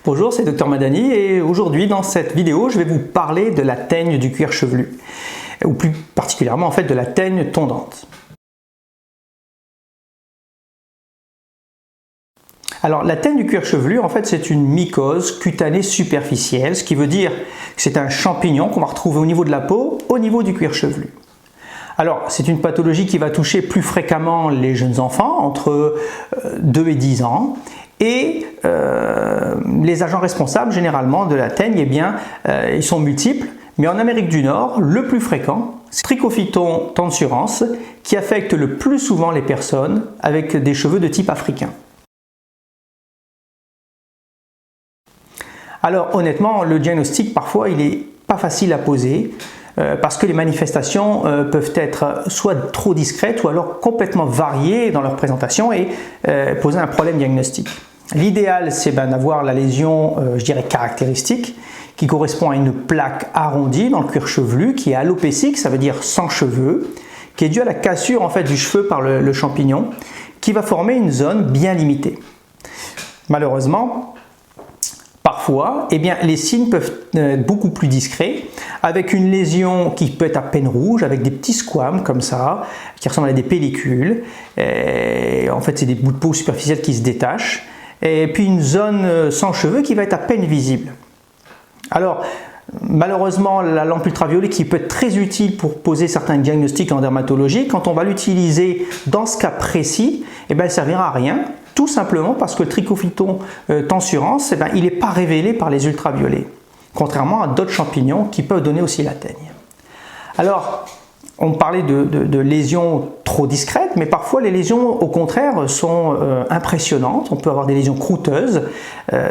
Bonjour, c'est Dr Madani et aujourd'hui dans cette vidéo je vais vous parler de la teigne du cuir chevelu ou plus particulièrement en fait de la teigne tondante. Alors la teigne du cuir chevelu en fait c'est une mycose cutanée superficielle, ce qui veut dire que c'est un champignon qu'on va retrouver au niveau de la peau, au niveau du cuir chevelu. Alors c'est une pathologie qui va toucher plus fréquemment les jeunes enfants entre 2 et 10 ans. Et les agents responsables généralement de la teigne, eh bien, ils sont multiples, mais en Amérique du Nord, le plus fréquent, c'est Trichophyton tansurans qui affecte le plus souvent les personnes avec des cheveux de type africain. Alors honnêtement, le diagnostic parfois il n'est pas facile à poser parce que les manifestations peuvent être soit trop discrètes ou alors complètement variées dans leur présentation et poser un problème diagnostique. L'idéal, c'est d'avoir la lésion, je dirais, caractéristique, qui correspond à une plaque arrondie dans le cuir chevelu, qui est alopécique, ça veut dire sans cheveux, qui est due à la cassure en fait, du cheveu par le champignon, qui va former une zone bien limitée. Malheureusement, parfois, eh bien, les signes peuvent être beaucoup plus discrets, avec une lésion qui peut être à peine rouge, avec des petits squames comme ça, qui ressemblent à des pellicules. Et en fait, c'est des bouts de peau superficiels qui se détachent. Et puis une zone sans cheveux qui va être à peine visible. Alors, malheureusement, la lampe ultraviolet qui peut être très utile pour poser certains diagnostics en dermatologie, quand on va l'utiliser dans ce cas précis, eh bien, elle ne servira à rien, tout simplement parce que le Trichophyton tansurans, eh bien, il n'est pas révélé par les ultraviolets, contrairement à d'autres champignons qui peuvent donner aussi la teigne. Alors, on parlait de lésions trop discrètes, mais parfois les lésions au contraire sont impressionnantes. On peut avoir des lésions croûteuses,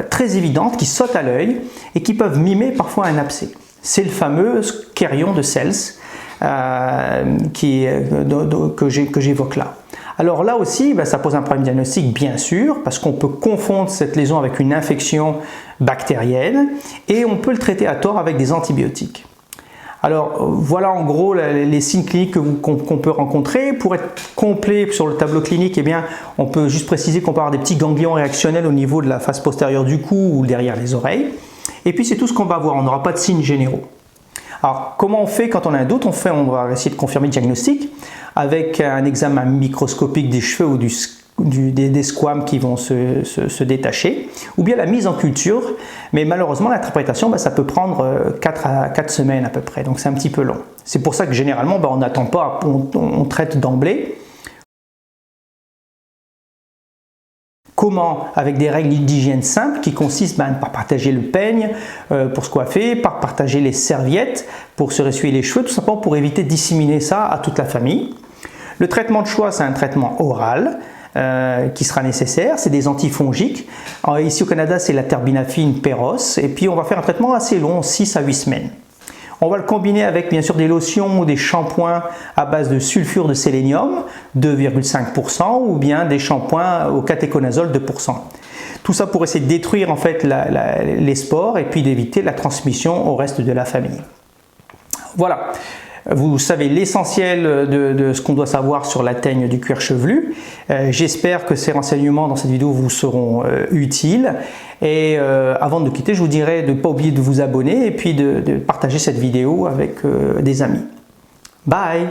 très évidentes, qui sautent à l'œil et qui peuvent mimer parfois un abcès. C'est le fameux chérion de Cels que j'évoque là. Alors là aussi, ça pose un problème diagnostique bien sûr, parce qu'on peut confondre cette lésion avec une infection bactérienne et on peut le traiter à tort avec des antibiotiques. Alors voilà en gros les signes cliniques qu'on peut rencontrer. Pour être complet sur le tableau clinique, eh bien, on peut juste préciser qu'on peut avoir des petits ganglions réactionnels au niveau de la face postérieure du cou ou derrière les oreilles. Et puis c'est tout ce qu'on va voir, on n'aura pas de signes généraux. Alors comment on fait quand on a un doute? On va essayer de confirmer le diagnostic avec un examen microscopique des cheveux ou des squames qui vont se détacher, ou bien la mise en culture, mais malheureusement l'interprétation ça peut prendre 4 semaines à peu près, donc c'est un petit peu long. C'est pour ça que généralement on n'attend pas, on traite d'emblée. Comment? Avec des règles d'hygiène simples qui consistent par partager le peigne pour se coiffer, par partager les serviettes pour se ressuyer les cheveux, tout simplement pour éviter de disséminer ça à toute la famille. Le traitement de choix, c'est un traitement oral qui sera nécessaire, c'est des antifongiques. Ici au Canada, c'est la terbinafine Peros, et puis on va faire un traitement assez long, 6 à 8 semaines. On va le combiner avec bien sûr des lotions ou des shampoings à base de sulfure de sélénium, 2,5%, ou bien des shampoings au catéconazole 2%. Tout ça pour essayer de détruire en fait les spores et puis d'éviter la transmission au reste de la famille. Voilà. Vous savez l'essentiel de ce qu'on doit savoir sur la teigne du cuir chevelu. J'espère que ces renseignements dans cette vidéo vous seront utiles. Et avant de nous quitter, je vous dirais de ne pas oublier de vous abonner et puis de partager cette vidéo avec des amis. Bye!